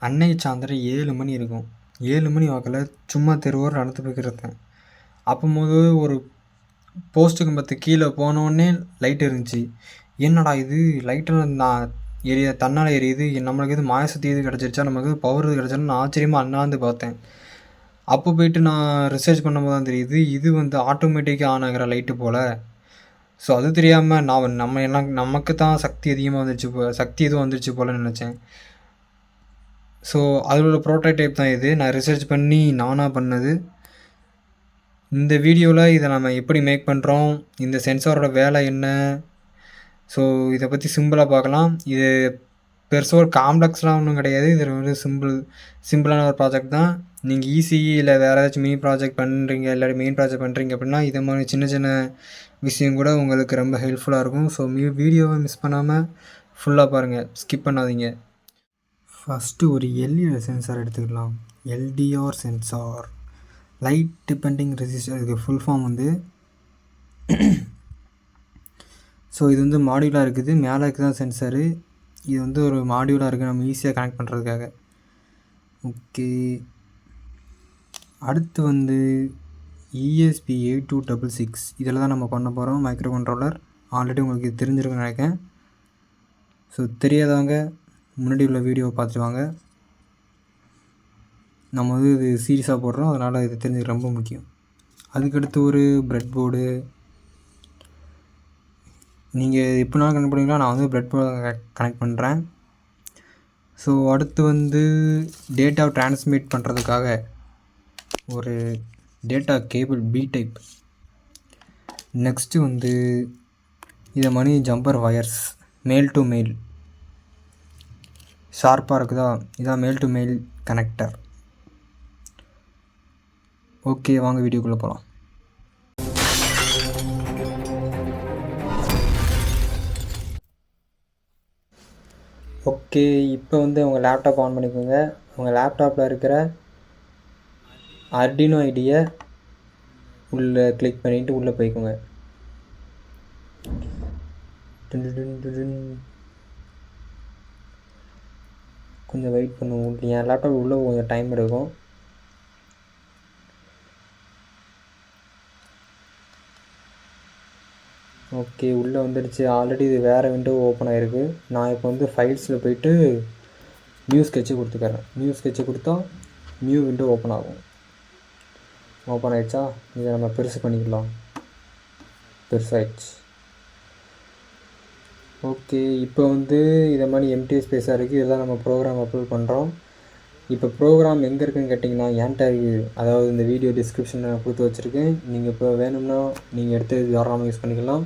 அன்னைக்கு சாயந்தரம் 7 மணி இருக்கும். 7 மணி வாக்கில் சும்மா தெருவோரம் நடந்து போய்க்கிட்டு இருந்தேன். அப்போது ஒரு போஸ்ட்டு கம்பத்து கீழே போனோடனே லைட் இருந்துச்சு. என்னடா இது லைட்டெல்லாம் தன்னால் எரியுது, நம்மளுக்கு எது மாய சக்தி எது கிடச்சிருச்சா, நமக்கு பவர் எது கிடச்சான்னு நான் ஆச்சரியமாக அண்ணாந்து பார்த்தேன். அப்போ போயிட்டு நான் ரிசர்ச் பண்ணும்போது தான் தெரியுது, இது வந்து ஆட்டோமேட்டிக்காக ஆன் ஆகிற லைட்டு போல். ஸோ அது தெரியாமல் நமக்கு தான் சக்தி அதிகமாக வந்துருச்சு சக்தி எதுவும் வந்துருச்சு போலன்னு நினச்சேன். ஸோ அதோட ப்ரோட்டோடைப் தான் இது. நான் ரிசர்ச் பண்ணி நானாக பண்ணது. இந்த வீடியோவில் இதை நம்ம எப்படி மேக் பண்ணுறோம், இந்த சென்சாரோட வேலை என்ன, ஸோ இதை பற்றி சிம்பிளாக பார்க்கலாம். இது பெருசாக ஒரு காம்ப்ளெக்ஸ்லாம் ஒன்றும் கிடையாது. இது வந்து சிம்பிளான ஒரு ப்ராஜெக்ட் தான். நீங்கள் இசிஇ இல்லை வேறு ஏதாச்சும் மினி ப்ராஜெக்ட் பண்ணுறீங்க, இல்லாட்டி மெயின் ப்ராஜெக்ட் பண்ணுறீங்க அப்படின்னா இதை மாதிரி சின்ன சின்ன விஷயம் கூட உங்களுக்கு ரொம்ப ஹெல்ப்ஃபுல்லாக இருக்கும். ஸோ வீடியோவை மிஸ் பண்ணாமல் ஃபுல்லாக பாருங்கள், ஸ்கிப் பண்ணாதீங்க. ஃபஸ்ட்டு ஒரு எல்இடி சென்சார் எடுத்துக்கலாம். LTR sensor, light depending resistor. இதுக்கு ஃபுல் ஃபார்ம் வந்து ஸோ இது வந்து மாடியூலாக இருக்குது. மேலே இருக்குது தான் சென்சாரு. இது வந்து ஒரு மாடியூலாக இருக்குது, நம்ம ஈஸியாக கனெக்ட் பண்ணுறதுக்காக. ஓகே, அடுத்து வந்து ESP8266 இதில் தான் நம்ம பண்ண போகிறோம் மைக்ரோ கண்ட்ரோலர். ஆல்ரெடி உங்களுக்கு இது தெரிஞ்சிருக்குன்னு நினைக்கிறேன். ஸோ தெரியாதவங்க முன்னாடி உள்ள வீடியோவை பார்த்துட்டு வாங்க. நம்ம வந்து இது சீரியஸாக போடுறோம், அதனால் இது தெரிஞ்சுக்க ரொம்ப முக்கியம். அதுக்கடுத்து ஒரு ப்ரெட் போர்டு. நீங்கள் எப்படினாலும் கனெக்ட் பண்ணுவீங்களா, நான் வந்து ப்ரெட் போர்டு கனெக்ட் பண்ணுறேன். ஸோ அடுத்து வந்து டேட்டாவை ட்ரான்ஸ்மிட் பண்ணுறதுக்காக ஒரு data cable B type. Next வந்து இதை மணி jumper wires, male to male ஷார்ப்பாக இருக்குதா, இதான் மேல் டு மெயில் கனெக்டர். ஓகே, வாங்க வீடியோக்குள்ளே போகலாம். ஓகே, இப்போ வந்து உங்கள் லேப்டாப் ஆன் பண்ணிக்கோங்க. உங்கள் லேப்டாப்பில் இருக்கிற ஆர்டினோ ஐடியை உள்ளே கிளிக் பண்ணிவிட்டு உள்ளே போய்க்கோங்க. கொஞ்சம் வெயிட் பண்ணுவோம். என் லேப்டாப் உள்ளே கொஞ்சம் டைம் எடுக்கும். ஓகே, உள்ளே வந்துடுச்சு. ஆல்ரெடி இது வேறு விண்டோ ஓப்பன் ஆகிருக்கு. நான் இப்போ வந்து ஃபைல்ஸில் போய்ட்டு நியூ ஸ்கெட்சு கொடுத்துக்கிறேன். நியூ ஸ்கெட்சு கொடுத்தா நியூ விண்டோ ஓப்பன் ஆகும். ஓப்பன் ஆகிடுச்சா, இதை நம்ம பெருசு பண்ணிக்கலாம். பெருசாகிடுச்சு. ஓகே, இப்போ வந்து இதை மாதிரி எம்டி ஸ்பேஸாக இருக்குது. இதெல்லாம் நம்ம ப்ரோக்ராம் அப்லோட் பண்ணுறோம். இப்போ ப்ரோக்ராம் எங்கே இருக்குதுன்னு கேட்டிங்கன்னா என்கிட்ட இருக்குது. அதாவது இந்த வீடியோ டிஸ்கிரிப்ஷனில் நான் கொடுத்து வச்சுருக்கேன். நீங்கள் இப்போ வேணும்னா நீங்கள் எடுத்து தாராளமாக யூஸ் பண்ணிக்கலாம்.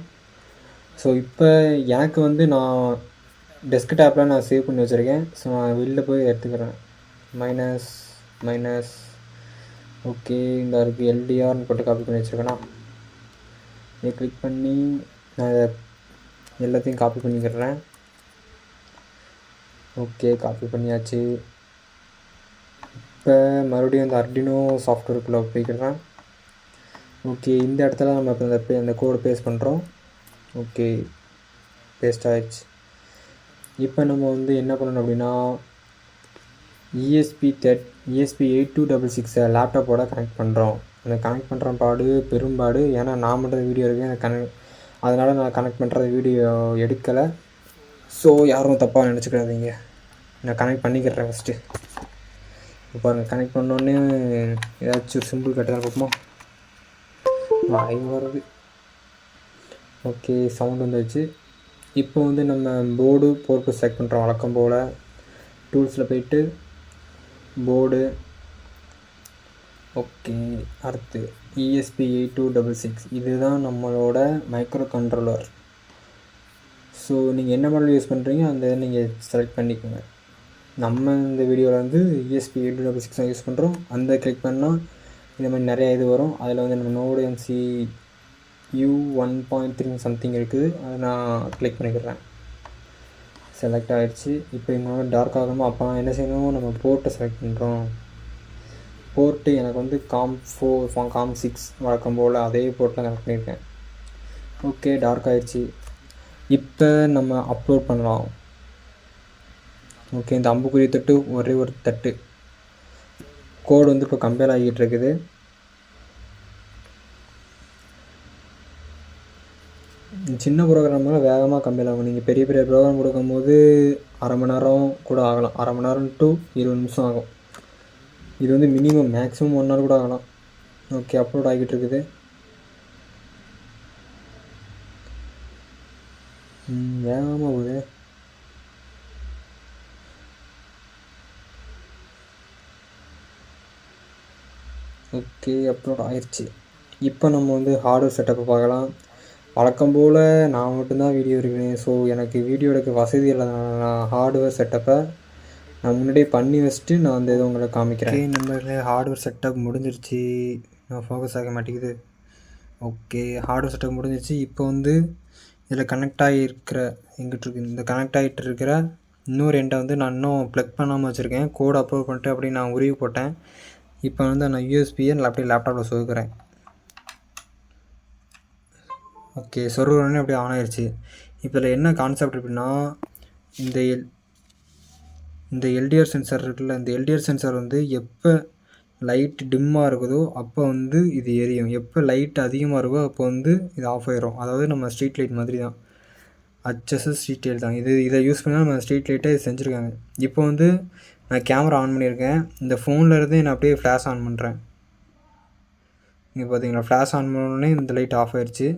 ஸோ இப்போ எனக்கு வந்து நான் டெஸ்க்டாப்பில் நான் சேவ் பண்ணி வச்சுருக்கேன். ஸோ நான் வெளில போய் எடுத்துக்கிறேன். மைனஸ் ஓகே, இந்த இருக்குது எல்டிஆர்னு போட்டு காப்பி பண்ணி வச்சுருக்கேன்னா இதை கிளிக் பண்ணி நான் இதை எல்லாத்தையும் காப்பி பண்ணிக்கிறேன். ஓகே, காப்பி பண்ணியாச்சு. இப்போ மறுபடியும் அந்த ஆர்டினோ சாஃப்ட்வேருக்குள்ளே போய்க்கிறேன். ஓகே, இந்த இடத்துல நம்ம இப்போ இந்த கோடு பேஸ்ட் பண்ணுறோம். ஓகே, பேஸ்ட் ஆகிடுச்சு. இப்போ நம்ம வந்து என்ன பண்ணணும் அப்படின்னா ESP8266 லேப்டாப்போட கனெக்ட் பண்ணுறோம். அந்த கனெக்ட் பண்ணுற பெரும்பாடு. ஏன்னா நான் மட்டும் வீடியோ இருக்கேன், அதனால் நான் கனெக்ட் பண்ணுற வீடியோ எடுக்கலை. ஸோ யாரும் தப்பாக நினச்சிக்கிறாதீங்க. நான் கனெக்ட் பண்ணிக்கிறேன் ஃபஸ்ட்டு. இப்போ பாருங்கள், கனெக்ட் பண்ணோடனே ஏதாச்சும் சிம்பிள் கட்டுதான் பார்ப்போமா, வருது. ஓகே, சவுண்ட் வந்துடுச்சு. இப்போ வந்து நம்ம போர்டு செலக்ட் பண்ணுறோம் வழக்கம் போல். டூல்ஸில் போய்ட்டு போர்டு. ஓகே, அடுத்து ESP8266 இதுதான் நம்மளோட மைக்ரோ கண்ட்ரோலர். ஸோ நீங்கள் என்ன மாடல் யூஸ் பண்ணுறீங்க அந்த இதை நீங்கள் செலக்ட் பண்ணிக்கோங்க. நம்ம இந்த வீடியோவில் வந்து ESP8266 தான் யூஸ் பண்ணுறோம். அந்த கிளிக் பண்ணால் இந்த மாதிரி நிறையா இது வரும். அதில் வந்து நம்ம நோடு MCU 1.3 சம்திங் இருக்குது. அதை நான் கிளிக் பண்ணிக்கிறேன். செலக்ட் ஆகிடுச்சு. இப்போ இங்கே டார்க் ஆகணுமோ அப்போ நான் என்ன செய்யணும், நம்ம போர்ட்டை செலக்ட் பண்ணுறோம். போர்ட்டு எனக்கு வந்து COM4 COM6 வழக்கம் போல் அதே போர்ட்டில் கனெக்ட் பண்ணியிருக்கேன். ஓகே, டார்க் ஆகிடுச்சு. இப்போ நம்ம அப்லோட் பண்ணலாம். ஓகே, இந்த அம்புக்குறி தொட்டு ஒரே ஒரு தட்டு. கோடு வந்து இப்போ கம்பேர் ஆகிட்டு இருக்குது. சின்ன ப்ரோக்ராம்னால வேகமாக கம்பேர் ஆகும். நீங்கள் பெரிய பெரிய ப்ரோக்ராம் கொடுக்கும்போது அரை மணி நேரம் கூட ஆகலாம். அரை மணி நேரம் டு 20 நிமிஷம் ஆகும். இது வந்து மினிமம் மேக்ஸிமம் 1 ஹவர் கூட ஆகலாம். ஓகே, அப்லோட் ஆகிட்டு இருக்குது. வேகமாக போகுது. ஓகே, அப்லோட் ஆயிடுச்சு. இப்போ நம்ம வந்து ஹார்ட்வேர் செட்டப்பை பார்க்கலாம். வழக்கம் போல் நான் மட்டும்தான் வீடியோ எடுக்கிறேன். ஸோ எனக்கு வீடியோ எடுக்க வசதி இல்லாதனால நான் ஹார்ட்வேர் செட்டப்பை நான் முன்னாடியே பண்ணி வச்சுட்டு நான் வந்து இதை உங்களுக்கு காமிக்கிறேன். நண்பர்களே, ஹார்ட்வேர் செட்டப் முடிஞ்சிருச்சு. நான் ஃபோக்கஸ் ஆக மாட்டேங்குது. ஓகே, ஹார்ட்வேர் செட்டப் முடிஞ்சிருச்சு. இப்போ வந்து இதில் கனெக்ட் ஆகியிருக்கிற எங்கிட்டிருக்கு இந்த கனெக்ட் ஆகிட்டு இருக்கிற இன்னொரு எண்டை வந்து நான் இன்னும் ப்ளக் பண்ணாமல் வச்சுருக்கேன். கோடு அப்லோட் பண்ணிட்டு அப்படி நான் உருவி போட்டேன். இப்போ வந்து நான் யூஎஸ்பியை லேப்டாப்பில் சொருக்கிறேன். ஓகே, சொருகிறோன்னே அப்படியே ஆன் ஆயிடுச்சு. இப்போ இதில் என்ன கான்செப்ட் அப்படின்னா, இந்த எல்டிஆர் சென்சார் இருக்குல்ல, இந்த எல்டிஆர் சென்சார் வந்து எப்போ லைட் டிம்மாக இருக்குதோ அப்போ வந்து இது எரியும். எப்போ லைட் அதிகமாக இருக்கோ அப்போ வந்து இது ஆஃப் ஆயிரும். அதாவது நம்ம ஸ்ட்ரீட் லைட் மாதிரி தான், HSS ஸ்ட்ரீட் லைட் தான். இதை யூஸ் பண்ணால் நம்ம ஸ்ட்ரீட் லைட்டை செஞ்சுருக்காங்க. இப்போ வந்து நான் கேமரா ஆன் பண்ணியிருக்கேன். இந்த ஃபோனில் இருந்து நான் அப்படியே ஃப்ளாஷ் ஆன் பண்ணுறேன். இங்கே பார்த்தீங்களா, ஃப்ளாஷ் ஆன் பண்ணோடனே இந்த லைட் ஆஃப் ஆயிடுச்சு.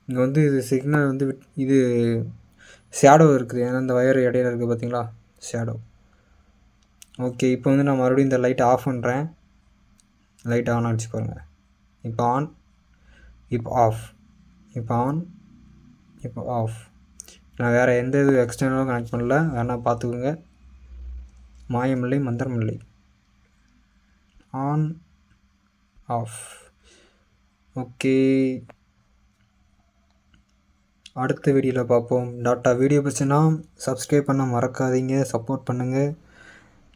இங்கே வந்து இது சிக்னல் வந்து இது ஷேடோ இருக்குது. ஏன்னா இந்த வயர் இடையில இருக்குது பார்த்தீங்களா, ஷேடோ. ஓகே, இப்போ வந்து நான் மறுபடியும் இந்த லைட்டை ஆஃப் பண்ணுறேன். லைட் ஆன் ஆகிடுச்சு பாருங்கள். இப்போ ஆன், இப்போ ஆஃப், இப்போ ஆன், இப்போ ஆஃப். நான் வேறு எந்த இது எக்ஸ்டர்னலும் கனெக்ட் பண்ணல, வேணால் பார்த்துக்கோங்க. மாயமில்லை மந்திரமில்லை. On, off. ஓகே, அடுத்த வீடியோவில் பார்ப்போம். வீடியோ பிடிச்சுன்னா சப்ஸ்கிரைப் பண்ண மறக்காதீங்க, சப்போர்ட் பண்ணுங்கள்.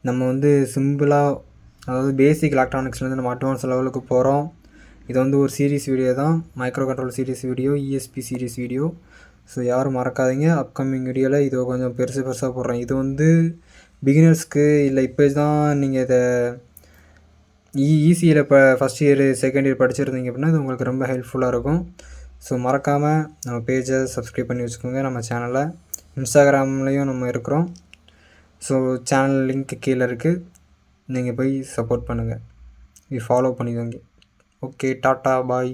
நம்ம வந்து சிம்பிளாக, அதாவது பேசிக் எலக்ட்ரானிக்ஸ்லேருந்து நம்ம அட்வான்ஸ் லெவலுக்கு போகிறோம். இது வந்து ஒரு சீரிஸ் வீடியோ தான், micro control series video, ESP series video. So யாரும் மறக்காதீங்க. அப்கமிங் வீடியோவில் இது கொஞ்சம் பெருசாக போடுறேன். இது வந்து பிகினர்ஸ்க்கு இல்லை, இப்போ தான் நீங்கள் இதை ஈஸியில் இப்போ ஃபஸ்ட் இயர் செகண்ட் இயர் படிச்சிருந்தீங்க அப்படின்னா இது உங்களுக்கு ரொம்ப ஹெல்ப்ஃபுல்லாக இருக்கும். ஸோ மறக்காமல் நம்ம பேஜை சப்ஸ்கிரைப் பண்ணி வச்சுக்கோங்க. நம்ம சேனலை இன்ஸ்டாகிராம்லேயும் நம்ம இருக்கிறோம். ஸோ சேனல் லிங்க் கீழே இருக்குது, நீங்கள் போய் சப்போர்ட் பண்ணுங்கள், ஃபாலோ பண்ணிக்கோங்க. ஓகே, டாட்டா, பாய்.